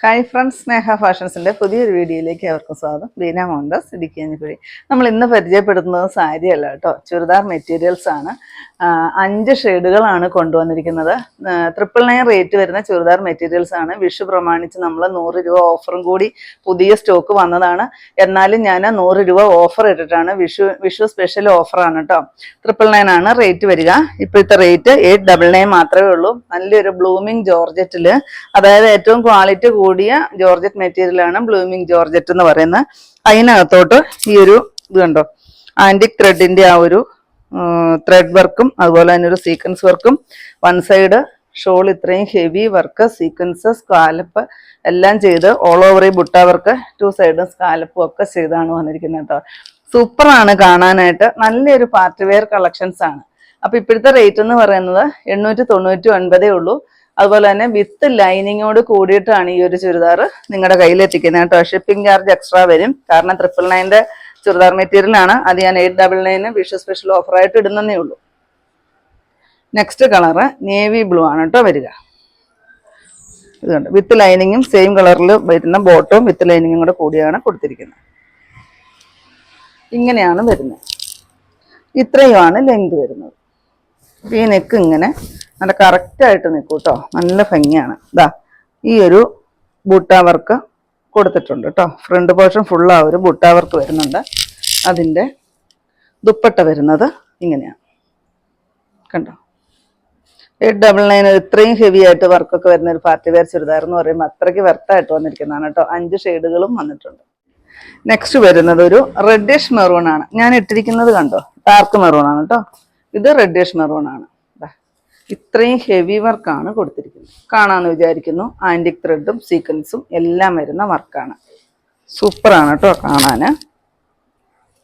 Hi friends, സ്നേഹ ഫാഷൻസിൻ്റെ പുതിയൊരു വീഡിയോയിലേക്ക് അവർക്കും സ്വാഗതം. ബീന മോഹൻദാസ്, ഇടുക്കിയഞ്ഞിക്കുഴി. നമ്മൾ ഇന്ന് പരിചയപ്പെടുത്തുന്നത് സാരിയല്ല കേട്ടോ, ചുരിദാർ മെറ്റീരിയൽസ് ആണ്. 5 ഷെയ്ഡുകളാണ് കൊണ്ടുവന്നിരിക്കുന്നത്. 999 റേറ്റ് വരുന്ന ചുരിദാർ മെറ്റീരിയൽസ് ആണ്. വിഷു പ്രമാണിച്ച് നമ്മൾ 100 രൂപ ഓഫറും കൂടി പുതിയ സ്റ്റോക്ക് വന്നതാണ്. എന്നാലും ഞാൻ 100 രൂപ ഓഫർ ഇട്ടിട്ടാണ്. വിഷു സ്പെഷ്യൽ ഓഫറാണ് കേട്ടോ. 999 ആണ് റേറ്റ് വരിക. ഇപ്പോഴത്തെ റേറ്റ് 899 മാത്രമേ ഉള്ളൂ. നല്ലൊരു ബ്ലൂമിങ് ജോർജറ്റിൽ, അതായത് ഏറ്റവും ക്വാളിറ്റി കൂടിയ ജോർജറ്റ് മെറ്റീരിയൽ ആണ് ബ്ലൂമിങ് ജോർജറ്റ് എന്ന് പറയുന്നത്. അതിനകത്തോട്ട് ഈ ഒരു ഇത് കണ്ടോ, ആന്റിക് ത്രെഡിന്റെ ആ ഒരു ത്രെഡ് വർക്കും അതുപോലെ തന്നെ ഒരു സീക്വൻസ് വർക്കും, വൺ സൈഡ് ഷോൾ ഇത്രയും ഹെവി വർക്ക്, സീക്വൻസ്, സ്കാലപ്പ് എല്ലാം ചെയ്ത് ഓൾ ഓവർ ഈ ബുട്ട വർക്ക്, 2 സൈഡും സ്കാലപ്പും ഒക്കെ ചെയ്താണ് വന്നിരിക്കുന്നത് കേട്ടോ. സൂപ്പറാണ് കാണാനായിട്ട്. നല്ലൊരു പാർട്ടി വെയർ കളക്ഷൻസ് ആണ്. അപ്പൊ ഇപ്പോഴത്തെ റേറ്റ് എന്ന് പറയുന്നത് 899 ഉള്ളൂ. അതുപോലെ തന്നെ വിത്ത് ലൈനിങ്ങോട് കൂടിയിട്ടാണ് ഈ ഒരു ചുരിദാർ നിങ്ങളുടെ കയ്യിൽ എത്തിക്കുന്നത് കേട്ടോ. ഷിപ്പിംഗ് ചാർജ് എക്സ്ട്രാ വരും, കാരണം 999 ചുരിദാർ മെറ്റീരിയൽ ആണ്. അത് ഞാൻ 899 വിഷു സ്പെഷ്യൽ ഓഫറായിട്ട് ഇടുന്നേ ഉള്ളൂ. നെക്സ്റ്റ് കളറ് നേവി ബ്ലൂ ആണ് കേട്ടോ വരിക. ഇത് കണ്ടോ, വിത്ത് ലൈനിങ്ങും സെയിം കളറിൽ വരുന്ന ബോട്ടവും വിത്ത് ലൈനിങ്ങും കൂടെ കൂടിയാണ് കൊടുത്തിരിക്കുന്നത്. ഇങ്ങനെയാണ് വരുന്നത്. ഇത്രയുമാണ് ലെങ്ത് വരുന്നത്. ഈ നെക്ക് ഇങ്ങനെ നല്ല കറക്റ്റായിട്ട് നിൽക്കും കേട്ടോ. നല്ല ഭംഗിയാണ്. ഇതാ ഈ ഒരു ബൂട്ട വർക്ക് കൊടുത്തിട്ടുണ്ട് കേട്ടോ. ഫ്രണ്ട് പോർഷൻ ഫുൾ ആ ഒരു ബൂട്ട വർക്ക് വരുന്നുണ്ട്. അതിൻ്റെ ദുപ്പട്ട വരുന്നത് ഇങ്ങനെയാണ്, കണ്ടോ. 899 ഇത്രയും ഹെവി ആയിട്ട് വർക്കൊക്കെ വരുന്ന ഒരു പാർട്ടി വെയർ ചുരിദാർ എന്ന് പറയുമ്പോൾ അത്രയ്ക്ക് വെർത്തായിട്ട് വന്നിരിക്കുന്നതാണ് കേട്ടോ. 5 ഷെയ്ഡുകളും വന്നിട്ടുണ്ട്. നെക്സ്റ്റ് വരുന്നത് ഒരു റെഡിഷ് മെറൂൺ ആണ്. ഞാൻ ഇട്ടിരിക്കുന്നത് കണ്ടോ, ഡാർക്ക് മെറൂൺ ആണ് കേട്ടോ. ഇത് റെഡിഷ് മെറൂൺ ആണ്. ഇത്രയും ഹെവി വർക്കാണ് കൊടുത്തിരിക്കുന്നത്. കാണാമെന്ന് വിചാരിക്കുന്നു. ആന്റിക് ത്രെഡും സീക്വൻസും എല്ലാം വരുന്ന വർക്കാണ്. സൂപ്പറാണ് കേട്ടോ കാണാൻ.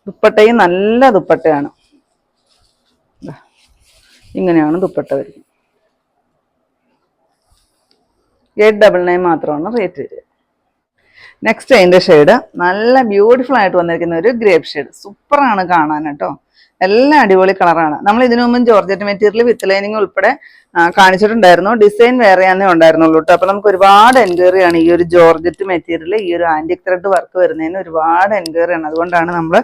ദുപ്പട്ടയും നല്ല ദുപ്പട്ടയാണ്. ഇങ്ങനെയാണ് ദുപ്പട്ട വരുന്നത്. 899 മാത്രമാണ് റേറ്റ് വരിക. നെക്സ്റ്റ് അതിൻ്റെ ഷെയ്ഡ് നല്ല ബ്യൂട്ടിഫുൾ ആയിട്ട് വന്നിരിക്കുന്ന ഒരു ഗ്രേപ്പ് ഷെയ്ഡ്. സൂപ്പറാണ് കാണാൻ കേട്ടോ. എല്ലാം അടിപൊളി കളറാണ്. നമ്മൾ ഇതിനു മുമ്പ് ജോർജറ്റ് മെറ്റീരിയൽ വിത്ത് ലൈനിങ് ഉൾപ്പെടെ കാണിച്ചിട്ടുണ്ടായിരുന്നു. ഡിസൈൻ വേറെയാന്നേ ഉണ്ടായിരുന്നുള്ളൂ കേട്ടോ. അപ്പൊ നമുക്ക് ഒരുപാട് എൻക്വയറി ആണ് ഈ ഒരു ജോർജറ്റ് മെറ്റീരിയൽ, ഈ ഒരു ആന്റിക് ത്രെഡ് വർക്ക് വരുന്നതിന് ഒരുപാട് എൻക്വയറി ആണ്. അതുകൊണ്ടാണ് നമ്മൾ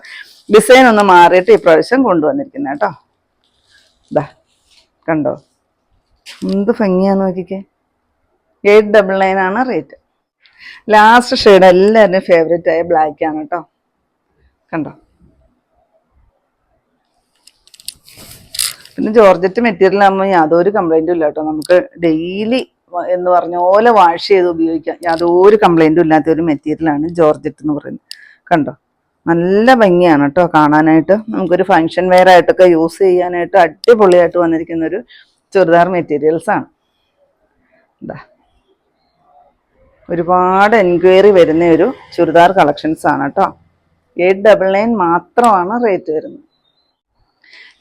ഡിസൈൻ ഒന്ന് മാറിയിട്ട് ഈ പ്രാവശ്യം കൊണ്ടുവന്നിരിക്കുന്നത് കേട്ടോ. ഇതാ കണ്ടോ, എന്ത് ഭംഗിയാന്ന് നോക്കിക്കേ. 899 ആണ് റേറ്റ്. ലാസ്റ്റ് ഷെയ്ഡ് എല്ലാവരുടെയും ഫേവറേറ്റ് ആയ ബ്ലാക്ക് ആണ് കേട്ടോ. കണ്ടോ, പിന്നെ ജോർജറ്റ് മെറ്റീരിയൽ ആകുമ്പോൾ യാതൊരു കംപ്ലൈൻറ്റും ഇല്ല കേട്ടോ. നമുക്ക് ഡെയിലി എന്ന് പറഞ്ഞ പോലെ വാഷ് ചെയ്ത് ഉപയോഗിക്കാം. യാതൊരു കംപ്ലൈൻറ്റും ഇല്ലാത്ത ഒരു മെറ്റീരിയലാണ് ജോർജറ്റ് എന്ന് പറയുന്നത്. കണ്ടോ, നല്ല ഭംഗിയാണ് കേട്ടോ കാണാനായിട്ട്. നമുക്കൊരു ഫങ്ഷൻ വെയർ ആയിട്ടൊക്കെ യൂസ് ചെയ്യാനായിട്ട് അടിപൊളിയായിട്ട് വന്നിരിക്കുന്ന ഒരു ചുരിദാർ മെറ്റീരിയൽസ് ആണ്. എന്താ, ഒരുപാട് എൻക്വയറി വരുന്ന ഒരു ചുരിദാർ കളക്ഷൻസ് ആണ് കേട്ടോ. 899 മാത്രമാണ് റേറ്റ് വരുന്നത്.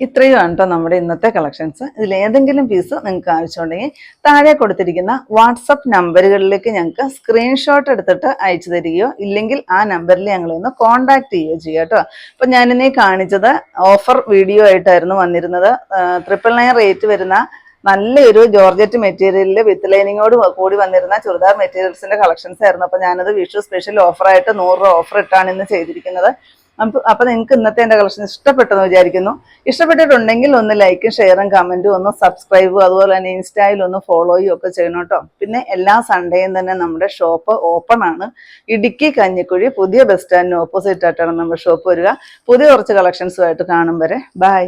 ഇത്രയുമാണ് കേട്ടോ നമ്മുടെ ഇന്നത്തെ കളക്ഷൻസ്. ഇതിൽ ഏതെങ്കിലും പീസ് നിങ്ങൾക്ക് ആവശ്യമുണ്ടെങ്കിൽ താഴെ കൊടുത്തിരിക്കുന്ന വാട്സപ്പ് നമ്പറുകളിലേക്ക് ഞങ്ങൾക്ക് സ്ക്രീൻഷോട്ട് എടുത്തിട്ട് അയച്ചു തരികയോ ഇല്ലെങ്കിൽ ആ നമ്പറിൽ ഞങ്ങളെ ഒന്ന് കോൺടാക്ട് ചെയ്യുകയോ ചെയ്യുക കേട്ടോ. അപ്പം ഞാനിന്നീ കാണിച്ചത് ഓഫർ വീഡിയോ ആയിട്ടായിരുന്നു വന്നിരുന്നത്. 999 റേറ്റ് വരുന്ന നല്ലൊരു ജോർജറ്റ് മെറ്റീരിയലിൽ വിത്ത് ലൈനിങ്ങോട് കൂടി വന്നിരുന്ന ചുരിദാർ മെറ്റീരിയൽസിന്റെ കളക്ഷൻസ് ആയിരുന്നു. അപ്പം ഞാനത് വിഷു സ്പെഷ്യൽ ഓഫറായിട്ട് 100 രൂപ ഓഫർ ഇട്ടാണ് ഇന്ന് ചെയ്തിരിക്കുന്നത്. അപ്പൊ നിങ്ങൾക്ക് ഇന്നത്തെ എൻ്റെ കളക്ഷൻ ഇഷ്ടപ്പെട്ടെന്ന് വിചാരിക്കുന്നു. ഇഷ്ടപ്പെട്ടിട്ടുണ്ടെങ്കിൽ ഒന്ന് ലൈക്കും ഷെയറും കമന്റും ഒന്ന് സബ്സ്ക്രൈബും അതുപോലെ തന്നെ ഇൻസ്റ്റയിൽ ഒന്ന് ഫോളോയും ഒക്കെ ചെയ്യണം കേട്ടോ. പിന്നെ എല്ലാ സൺഡേയും തന്നെ നമ്മുടെ ഷോപ്പ് ഓപ്പൺ ആണ്. ഇടുക്കി കഞ്ഞിക്കുഴി പുതിയ ബസ് സ്റ്റാൻഡിന് ഓപ്പോസിറ്റ് ആയിട്ടാണ് നമ്മുടെ ഷോപ്പ് വരിക. പുതിയ കുറച്ച് കളക്ഷൻസുമായിട്ട് കാണും വരെ ബൈ.